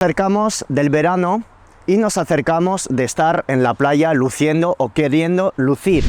Acercamos del verano y nos acercamos de estar en la playa luciendo o queriendo lucir.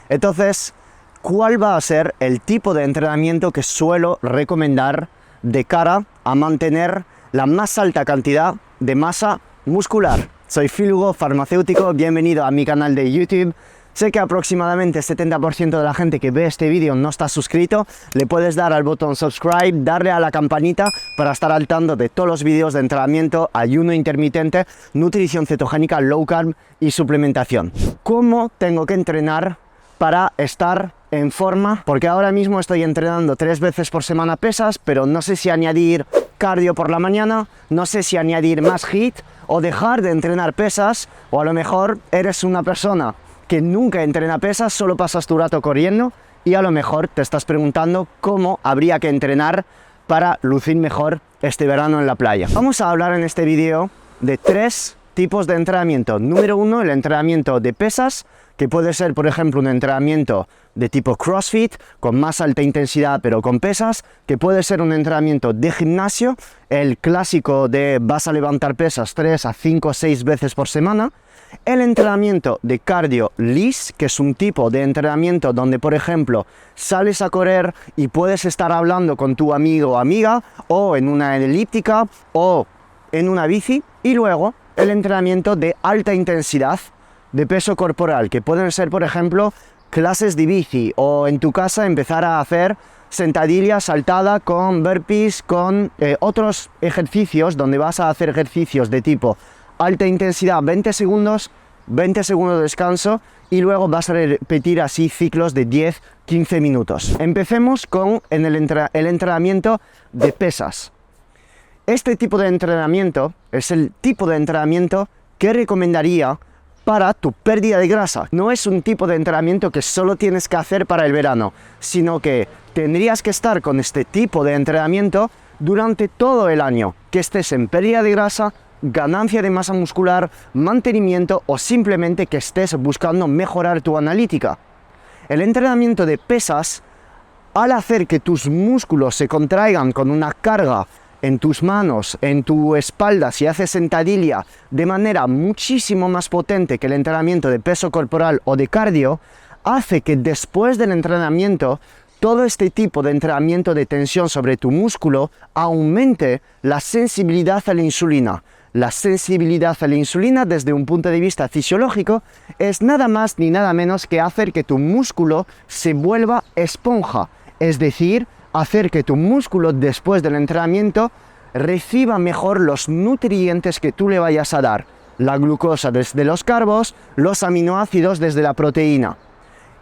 Entonces, ¿cuál va a ser el tipo de entrenamiento que suelo recomendar de cara a mantener la más alta cantidad de masa muscular? Soy Phil Hugo, farmacéutico, bienvenido a mi canal de YouTube. Sé que aproximadamente el 70% de la gente que ve este vídeo no está suscrito. Le puedes dar al botón subscribe, darle a la campanita para estar al tanto de todos los vídeos de entrenamiento, ayuno intermitente, nutrición cetogénica, low carb y suplementación. ¿Cómo tengo que entrenar para estar en forma? Porque ahora mismo estoy entrenando 3 veces por semana pesas, pero no sé si añadir cardio por la mañana, no sé si añadir más HIIT o dejar de entrenar pesas, o a lo mejor eres una persona que nunca entrena pesas, solo pasas tu rato corriendo y a lo mejor te estás preguntando cómo habría que entrenar para lucir mejor este verano en la playa. Vamos a hablar en este vídeo de 3 tipos de entrenamiento. Número 1, el entrenamiento de pesas, que puede ser, por ejemplo, un entrenamiento de tipo CrossFit, con más alta intensidad pero con pesas, que puede ser un entrenamiento de gimnasio, el clásico de vas a levantar pesas 3 a 5 o 6 veces por semana. El entrenamiento de cardio LISS, que es un tipo de entrenamiento donde, por ejemplo, sales a correr y puedes estar hablando con tu amigo o amiga, o en una elíptica, o en una bici. Y luego el entrenamiento de alta intensidad de peso corporal, que pueden ser, por ejemplo, clases de bici, o en tu casa empezar a hacer sentadilla saltada con burpees, con otros ejercicios donde vas a hacer ejercicios de tipo alta intensidad, 20 segundos de descanso, y luego vas a repetir así ciclos de 10-15 minutos. Empecemos con el entrenamiento de pesas. Este tipo de entrenamiento es el tipo de entrenamiento que recomendaría para tu pérdida de grasa. No es un tipo de entrenamiento que solo tienes que hacer para el verano, sino que tendrías que estar con este tipo de entrenamiento durante todo el año, que estés en pérdida de grasa, ganancia de masa muscular, mantenimiento o simplemente que estés buscando mejorar tu analítica. El entrenamiento de pesas, al hacer que tus músculos se contraigan con una carga en tus manos, en tu espalda, si haces sentadilla, de manera muchísimo más potente que el entrenamiento de peso corporal o de cardio, hace que después del entrenamiento todo este tipo de entrenamiento de tensión sobre tu músculo aumente la sensibilidad a la insulina. La sensibilidad a la insulina, desde un punto de vista fisiológico, es nada más ni nada menos que hacer que tu músculo se vuelva esponja, es decir, hacer que tu músculo después del entrenamiento reciba mejor los nutrientes que tú le vayas a dar, la glucosa desde los carbos, los aminoácidos desde la proteína.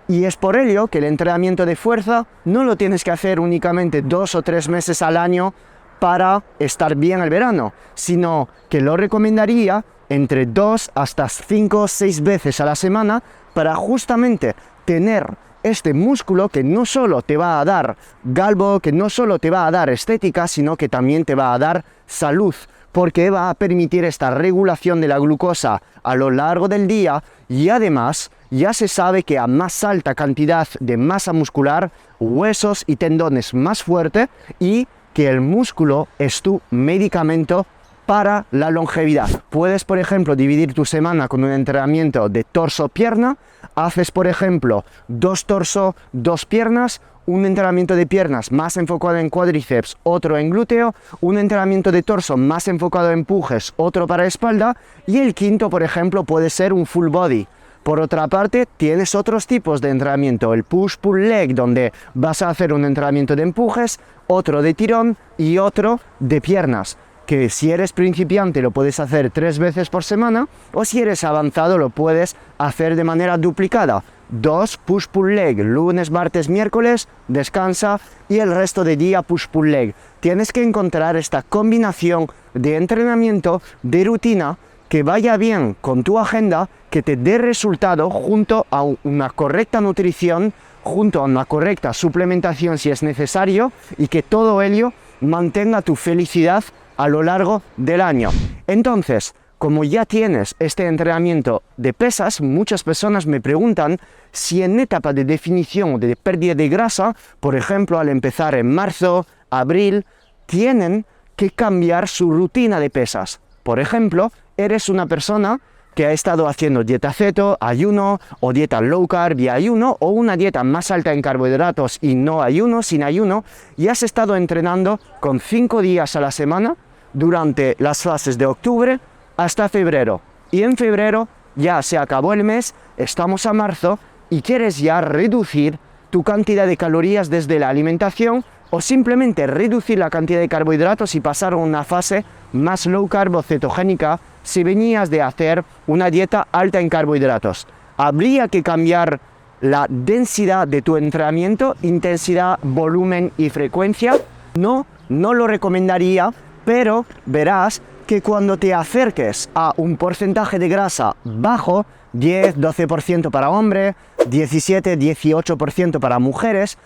Y es por ello que el entrenamiento de fuerza no lo tienes que hacer únicamente 2 o 3 meses al año para estar bien el verano, sino que lo recomendaría entre 2 hasta 5 o 6 veces a la semana para justamente tener este músculo que no solo te va a dar galbo, que no solo te va a dar estética, sino que también te va a dar salud, porque va a permitir esta regulación de la glucosa a lo largo del día, y además ya se sabe que a más alta cantidad de masa muscular, huesos y tendones más fuerte, y que el músculo es tu medicamento para la longevidad. Puedes, por ejemplo, dividir tu semana con un entrenamiento de torso-pierna. Haces, por ejemplo, 2 torso, 2 piernas, un entrenamiento de piernas más enfocado en cuádriceps, otro en glúteo, un entrenamiento de torso más enfocado en empujes, otro para espalda, y el quinto, por ejemplo, puede ser un full body. Por otra parte, tienes otros tipos de entrenamiento, el push-pull leg, donde vas a hacer un entrenamiento de empujes, otro de tirón y otro de piernas, que si eres principiante lo puedes hacer 3 veces por semana, o si eres avanzado lo puedes hacer de manera duplicada. 2 push-pull leg, lunes, martes, miércoles, descansa, y el resto de día push-pull leg. Tienes que encontrar esta combinación de entrenamiento, de rutina, que vaya bien con tu agenda, que te dé resultado junto a una correcta nutrición, junto a una correcta suplementación si es necesario, y que todo ello mantenga tu felicidad a lo largo del año. Entonces, como ya tienes este entrenamiento de pesas, muchas personas me preguntan si en etapa de definición o de pérdida de grasa, por ejemplo, al empezar en marzo, abril, tienen que cambiar su rutina de pesas. Por ejemplo, eres una persona que ha estado haciendo dieta keto, ayuno, o dieta low carb y ayuno, o una dieta más alta en carbohidratos y no ayuno, sin ayuno, y has estado entrenando con 5 días a la semana durante las fases de octubre hasta febrero. Y en febrero ya se acabó el mes, estamos a marzo, y quieres ya reducir tu cantidad de calorías desde la alimentación, o simplemente reducir la cantidad de carbohidratos y pasar a una fase más low carb o cetogénica si venías de hacer una dieta alta en carbohidratos. ¿Habría que cambiar la densidad de tu entrenamiento, intensidad, volumen y frecuencia? No, no lo recomendaría, pero verás que cuando te acerques a un porcentaje de grasa bajo, 10-12% para hombres, 17-18% para mujeres,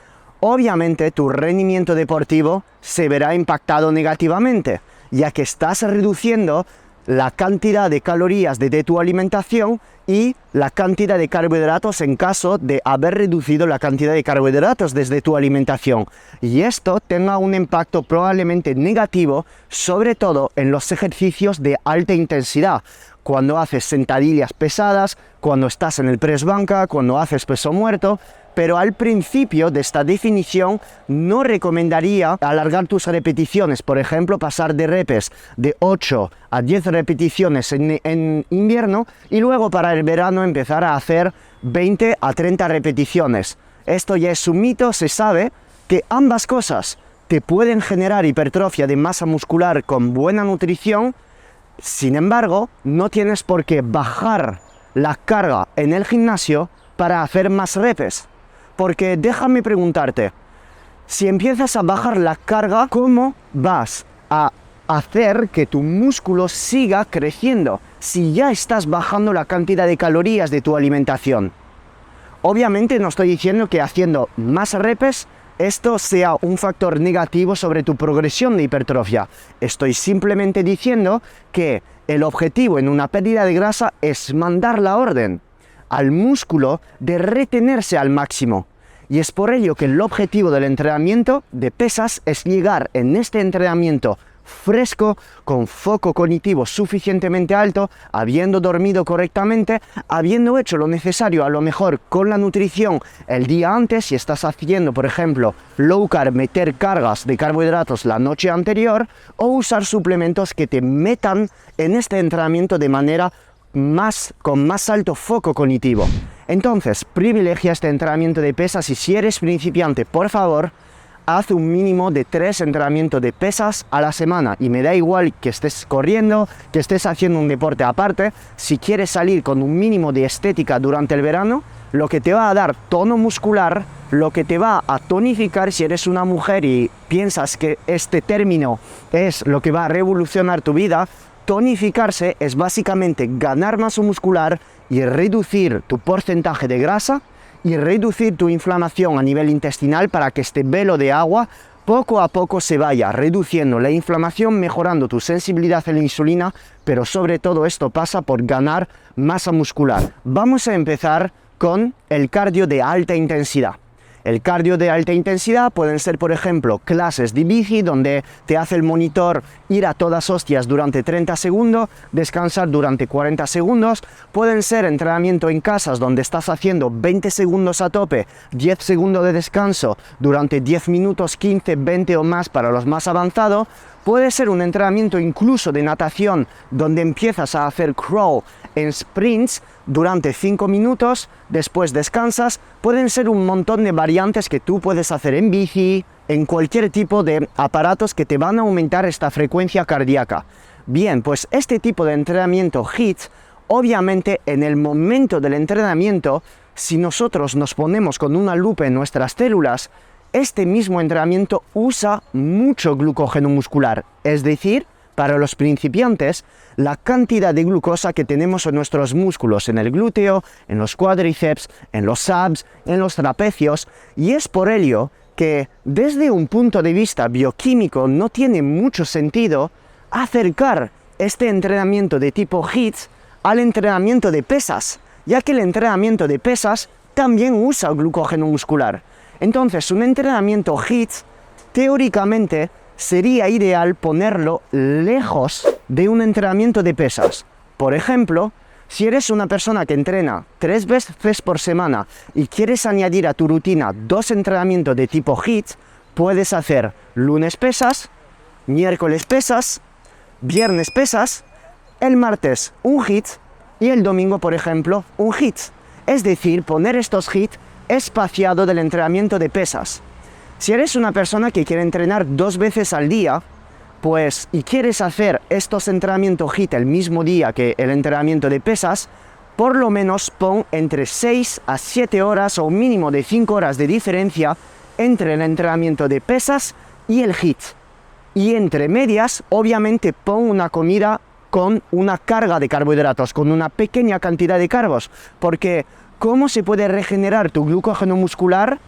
obviamente tu rendimiento deportivo se verá impactado negativamente, ya que estás reduciendo la cantidad de calorías de tu alimentación y la cantidad de carbohidratos en caso de haber reducido la cantidad de carbohidratos desde tu alimentación. Y esto tenga un impacto probablemente negativo, sobre todo en los ejercicios de alta intensidad. Cuando haces sentadillas pesadas, cuando estás en el press banca, cuando haces peso muerto. Pero al principio de esta definición no recomendaría alargar tus repeticiones, por ejemplo, pasar de repes de 8 a 10 repeticiones en invierno y luego para el verano empezar a hacer 20 a 30 repeticiones. Esto ya es un mito, se sabe que ambas cosas te pueden generar hipertrofia de masa muscular con buena nutrición. Sin embargo, no tienes por qué bajar la carga en el gimnasio para hacer más repes. Porque déjame preguntarte, si empiezas a bajar la carga, ¿cómo vas a hacer que tu músculo siga creciendo si ya estás bajando la cantidad de calorías de tu alimentación? Obviamente no estoy diciendo que haciendo más repes esto sea un factor negativo sobre tu progresión de hipertrofia. Estoy simplemente diciendo que el objetivo en una pérdida de grasa es mandar la orden al músculo de retenerse al máximo. Y es por ello que el objetivo del entrenamiento de pesas es llegar en este entrenamiento fresco, con foco cognitivo suficientemente alto, habiendo dormido correctamente, habiendo hecho lo necesario a lo mejor con la nutrición el día antes, si estás haciendo por ejemplo low carb, meter cargas de carbohidratos la noche anterior, o usar suplementos que te metan en este entrenamiento de manera con más alto foco cognitivo. Entonces, privilegia este entrenamiento de pesas y si eres principiante, por favor, haz un mínimo de 3 entrenamientos de pesas a la semana. Y me da igual que estés corriendo, que estés haciendo un deporte aparte. Si quieres salir con un mínimo de estética durante el verano, lo que te va a dar tono muscular, lo que te va a tonificar si eres una mujer y piensas que este término es lo que va a revolucionar tu vida. Tonificarse es básicamente ganar masa muscular y reducir tu porcentaje de grasa y reducir tu inflamación a nivel intestinal para que este velo de agua poco a poco se vaya reduciendo la inflamación, mejorando tu sensibilidad a la insulina, pero sobre todo esto pasa por ganar masa muscular. Vamos a empezar con el cardio de alta intensidad. El cardio de alta intensidad pueden ser, por ejemplo, clases de bici donde te hace el monitor ir a todas hostias durante 30 segundos, descansar durante 40 segundos. Pueden ser entrenamiento en casas donde estás haciendo 20 segundos a tope, 10 segundos de descanso durante 10 minutos, 15, 20 o más para los más avanzados. Puede ser un entrenamiento incluso de natación donde empiezas a hacer crawl en sprints durante 5 minutos, después descansas. Pueden ser un montón de variantes que tú puedes hacer en bici, en cualquier tipo de aparatos que te van a aumentar esta frecuencia cardíaca. Bien, pues este tipo de entrenamiento HIIT, obviamente en el momento del entrenamiento, si nosotros nos ponemos con una lupa en nuestras células, este mismo entrenamiento usa mucho glucógeno muscular, es decir, para los principiantes, la cantidad de glucosa que tenemos en nuestros músculos, en el glúteo, en los cuádriceps, en los abs, en los trapecios, y es por ello que desde un punto de vista bioquímico no tiene mucho sentido acercar este entrenamiento de tipo HIIT al entrenamiento de pesas, ya que el entrenamiento de pesas también usa glucógeno muscular. Entonces, un entrenamiento HIIT, teóricamente, sería ideal ponerlo lejos de un entrenamiento de pesas. Por ejemplo, si eres una persona que entrena 3 veces por semana y quieres añadir a tu rutina 2 entrenamientos de tipo HIIT, puedes hacer lunes pesas, miércoles pesas, viernes pesas, el martes un HIIT y el domingo, por ejemplo, un HIIT. Es decir, poner estos HIIT espaciado del entrenamiento de pesas. Si eres una persona que quiere entrenar 2 veces al día, pues, y quieres hacer estos entrenamientos HIIT el mismo día que el entrenamiento de pesas, por lo menos pon entre 6 a 7 horas o un mínimo de 5 horas de diferencia entre el entrenamiento de pesas y el HIIT. Y entre medias, obviamente, pon una comida con una carga de carbohidratos, con una pequeña cantidad de carbos, porque ¿cómo se puede regenerar tu glucógeno muscular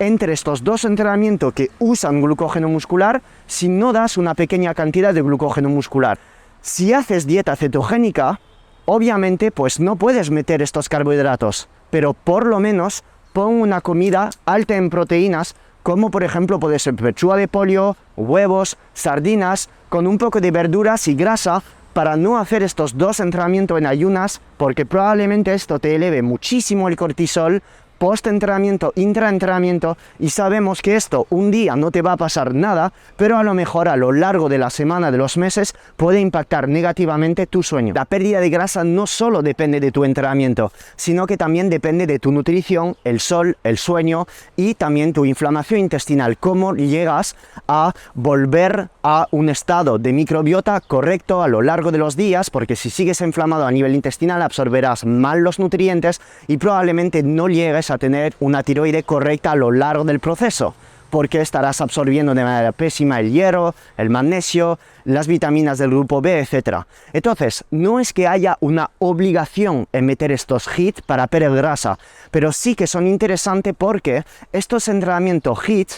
entre estos 2 entrenamientos que usan glucógeno muscular si no das una pequeña cantidad de glucógeno muscular? Si haces dieta cetogénica, obviamente pues no puedes meter estos carbohidratos, pero por lo menos pon una comida alta en proteínas, como por ejemplo puede ser pechuga de pollo, huevos, sardinas, con un poco de verduras y grasa, para no hacer estos 2 entrenamientos en ayunas, porque probablemente esto te eleve muchísimo el cortisol post-entrenamiento, intraentrenamiento, y sabemos que esto un día no te va a pasar nada, pero a lo mejor a lo largo de la semana, de los meses, puede impactar negativamente tu sueño. La pérdida de grasa no solo depende de tu entrenamiento, sino que también depende de tu nutrición, el sol, el sueño y también tu inflamación intestinal, cómo llegas a volver a un estado de microbiota correcto a lo largo de los días, porque si sigues inflamado a nivel intestinal absorberás mal los nutrientes y probablemente no llegues a tener una tiroide correcta a lo largo del proceso, porque estarás absorbiendo de manera pésima el hierro, el magnesio, las vitaminas del grupo B, etc. Entonces, no es que haya una obligación en meter estos HIIT para perder grasa, pero sí que son interesantes porque estos entrenamientos HIIT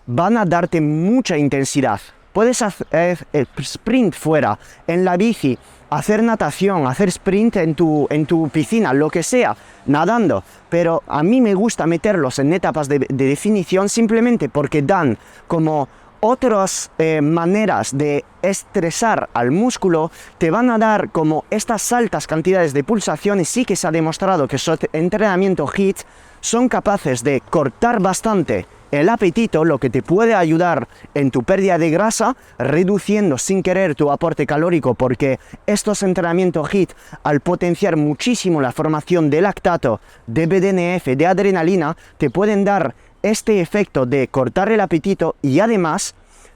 van a darte mucha intensidad. Puedes hacer sprint fuera, en la bici, hacer natación, hacer sprint en tu piscina, lo que sea, nadando. Pero a mí me gusta meterlos en etapas de definición simplemente porque dan como otras maneras de estresar al músculo, te van a dar como estas altas cantidades de pulsaciones. Sí que se ha demostrado que estos entrenamientos HIIT son capaces de cortar bastante el apetito, lo que te puede ayudar en tu pérdida de grasa, reduciendo sin querer tu aporte calórico, porque estos entrenamientos HIIT, al potenciar muchísimo la formación de lactato, de BDNF, de adrenalina, te pueden dar este efecto de cortar el apetito y además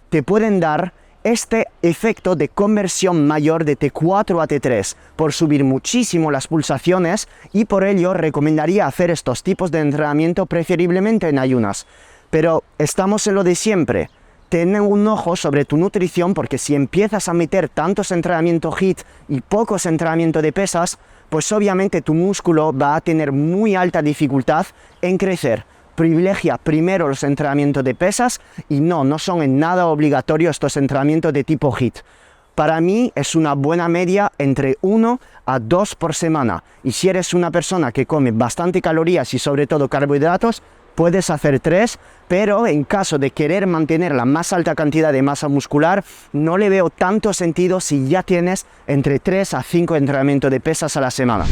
te pueden dar este efecto de conversión mayor de T4 a T3 por subir muchísimo las pulsaciones, y por ello recomendaría hacer estos tipos de entrenamiento preferiblemente en ayunas. Pero estamos en lo de siempre. Ten un ojo sobre tu nutrición, porque si empiezas a meter tantos entrenamientos HIIT y pocos entrenamientos de pesas, pues obviamente tu músculo va a tener muy alta dificultad en crecer. Privilegia primero los entrenamientos de pesas y no son en nada obligatorios estos entrenamientos de tipo HIIT. Para mí es una buena media entre 1 a 2 por semana. Y si eres una persona que come bastante calorías y sobre todo carbohidratos, puedes hacer 3, pero en caso de querer mantener la más alta cantidad de masa muscular, no le veo tanto sentido si ya tienes entre 3 a 5 entrenamientos de pesas a la semana.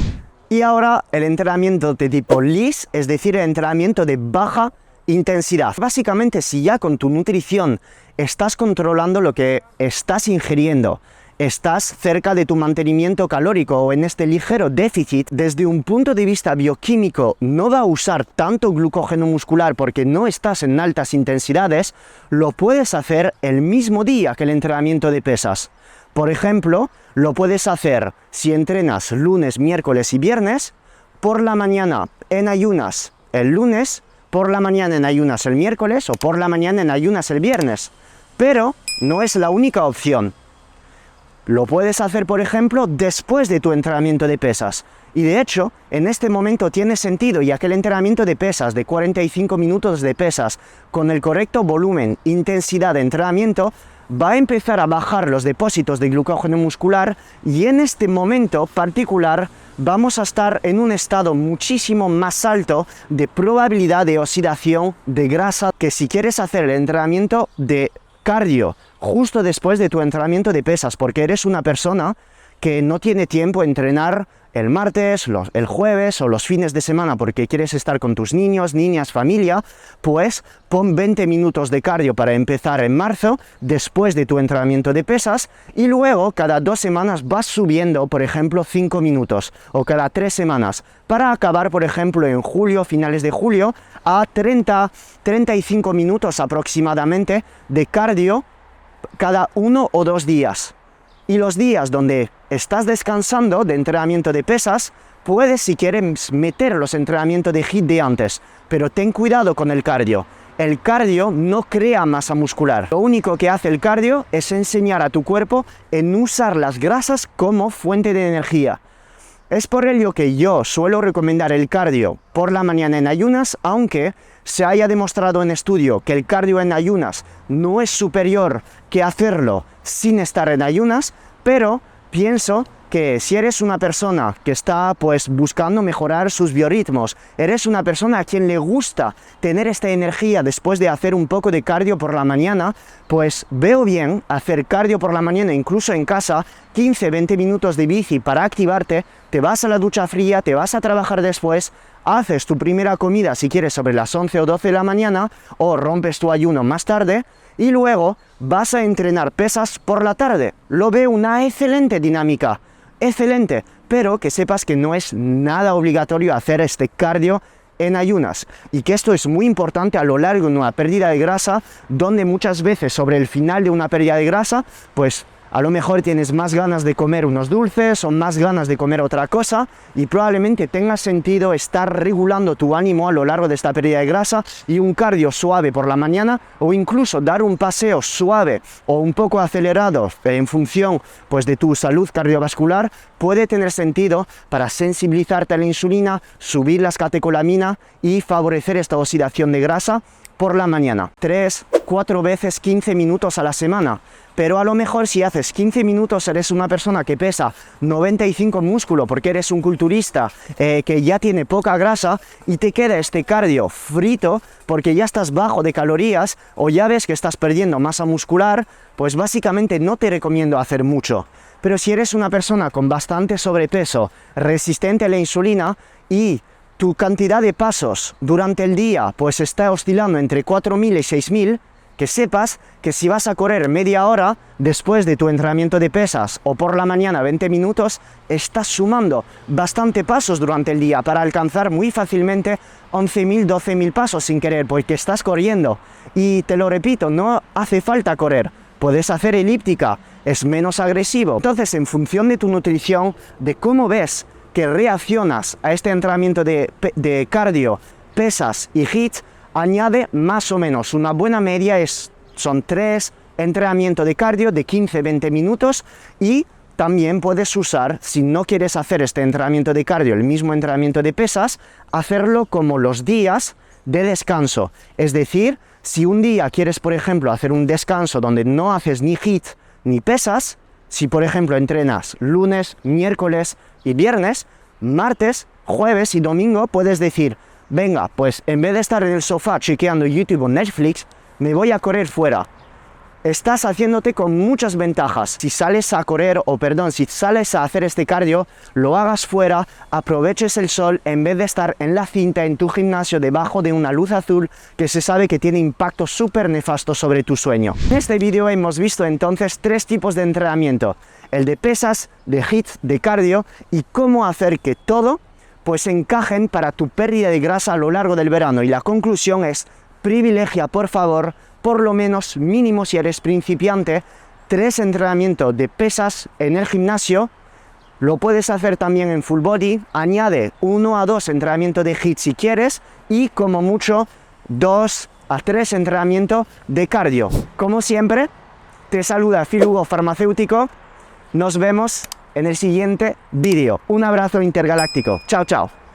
Y ahora el entrenamiento de tipo LISS, es decir, el entrenamiento de baja intensidad. Básicamente, si ya con tu nutrición estás controlando lo que estás ingiriendo, estás cerca de tu mantenimiento calórico o en este ligero déficit, desde un punto de vista bioquímico no va a usar tanto glucógeno muscular porque no estás en altas intensidades, lo puedes hacer el mismo día que el entrenamiento de pesas. Por ejemplo, lo puedes hacer si entrenas lunes, miércoles y viernes, por la mañana en ayunas el lunes, por la mañana en ayunas el miércoles o por la mañana en ayunas el viernes. Pero no es la única opción. Lo puedes hacer, por ejemplo, después de tu entrenamiento de pesas. Y de hecho, en este momento tiene sentido, ya que el entrenamiento de pesas de 45 minutos de pesas con el correcto volumen, intensidad de entrenamiento, va a empezar a bajar los depósitos de glucógeno muscular y en este momento particular vamos a estar en un estado muchísimo más alto de probabilidad de oxidación de grasa que si quieres hacer el entrenamiento de cardio justo después de tu entrenamiento de pesas, porque eres una persona que no tiene tiempo a entrenar el martes, el jueves o los fines de semana porque quieres estar con tus niños, niñas, familia, pues pon 20 minutos de cardio para empezar en marzo, después de tu entrenamiento de pesas, y luego cada 2 semanas vas subiendo, por ejemplo, 5 minutos, o cada 3 semanas, para acabar, por ejemplo, en julio, finales de julio, a 30-35 minutos aproximadamente de cardio cada 1 o 2 días. Y los días donde estás descansando de entrenamiento de pesas, puedes, si quieres, meter los entrenamientos de HIIT de antes, pero ten cuidado con el cardio. El cardio no crea masa muscular. Lo único que hace el cardio es enseñar a tu cuerpo en usar las grasas como fuente de energía. Es por ello que yo suelo recomendar el cardio por la mañana en ayunas, aunque se haya demostrado en estudio que el cardio en ayunas no es superior que hacerlo sin estar en ayunas, pero pienso que si eres una persona que está pues buscando mejorar sus biorritmos, eres una persona a quien le gusta tener esta energía después de hacer un poco de cardio por la mañana, pues veo bien hacer cardio por la mañana, incluso en casa, 15-20 minutos de bici para activarte, te vas a la ducha fría, te vas a trabajar después, haces tu primera comida si quieres sobre las 11 o 12 de la mañana, o rompes tu ayuno más tarde, y luego vas a entrenar pesas por la tarde. Lo veo una excelente dinámica, excelente, pero que sepas que no es nada obligatorio hacer este cardio en ayunas, y que esto es muy importante a lo largo de una pérdida de grasa, donde muchas veces sobre el final de una pérdida de grasa, pues a lo mejor tienes más ganas de comer unos dulces o más ganas de comer otra cosa, y probablemente tenga sentido estar regulando tu ánimo a lo largo de esta pérdida de grasa, y un cardio suave por la mañana, o incluso dar un paseo suave o un poco acelerado en función pues de tu salud cardiovascular, puede tener sentido para sensibilizarte a la insulina, subir las catecolaminas y favorecer esta oxidación de grasa por la mañana. 3-4 veces 15 minutos a la semana. Pero a lo mejor si haces 15 minutos eres una persona que pesa 95 músculo porque eres un culturista que ya tiene poca grasa y te queda este cardio frito porque ya estás bajo de calorías o ya ves que estás perdiendo masa muscular, pues básicamente no te recomiendo hacer mucho. Pero si eres una persona con bastante sobrepeso, resistente a la insulina y tu cantidad de pasos durante el día pues está oscilando entre 4.000 y 6.000, que sepas que si vas a correr media hora después de tu entrenamiento de pesas o por la mañana 20 minutos, estás sumando bastante pasos durante el día para alcanzar muy fácilmente 11.000, 12.000 pasos sin querer, porque estás corriendo. Y te lo repito, no hace falta correr, puedes hacer elíptica, es menos agresivo. Entonces, en función de tu nutrición, de cómo ves que reaccionas a este entrenamiento de cardio, pesas y HIIT, añade más o menos una buena media, son 3 entrenamientos de cardio de 15-20 minutos, y también puedes usar, si no quieres hacer este entrenamiento de cardio, el mismo entrenamiento de pesas, hacerlo como los días de descanso. Es decir, si un día quieres, por ejemplo, hacer un descanso donde no haces ni HIIT ni pesas, si por ejemplo entrenas lunes, miércoles y viernes, martes, jueves y domingo puedes decir: venga, pues en vez de estar en el sofá chequeando YouTube o Netflix, me voy a correr fuera. Estás haciéndote con muchas ventajas. Si sales a correr, si sales a hacer este cardio, lo hagas fuera, aproveches el sol en vez de estar en la cinta en tu gimnasio debajo de una luz azul que se sabe que tiene impacto súper nefasto sobre tu sueño. En este vídeo hemos visto entonces 3 tipos de entrenamiento: el de pesas, de HIIT, de cardio, y cómo hacer que todo pues encajen para tu pérdida de grasa a lo largo del verano. Y la conclusión es: privilegia, por favor, por lo menos mínimo si eres principiante, 3 entrenamientos de pesas en el gimnasio. Lo puedes hacer también en full body, añade 1 a 2 entrenamientos de HIIT si quieres, y como mucho 2 a 3 entrenamientos de cardio. Como siempre, te saluda Phil Hugo Farmacéutico. Nos vemos en el siguiente vídeo. Un abrazo intergaláctico. Chao, chao.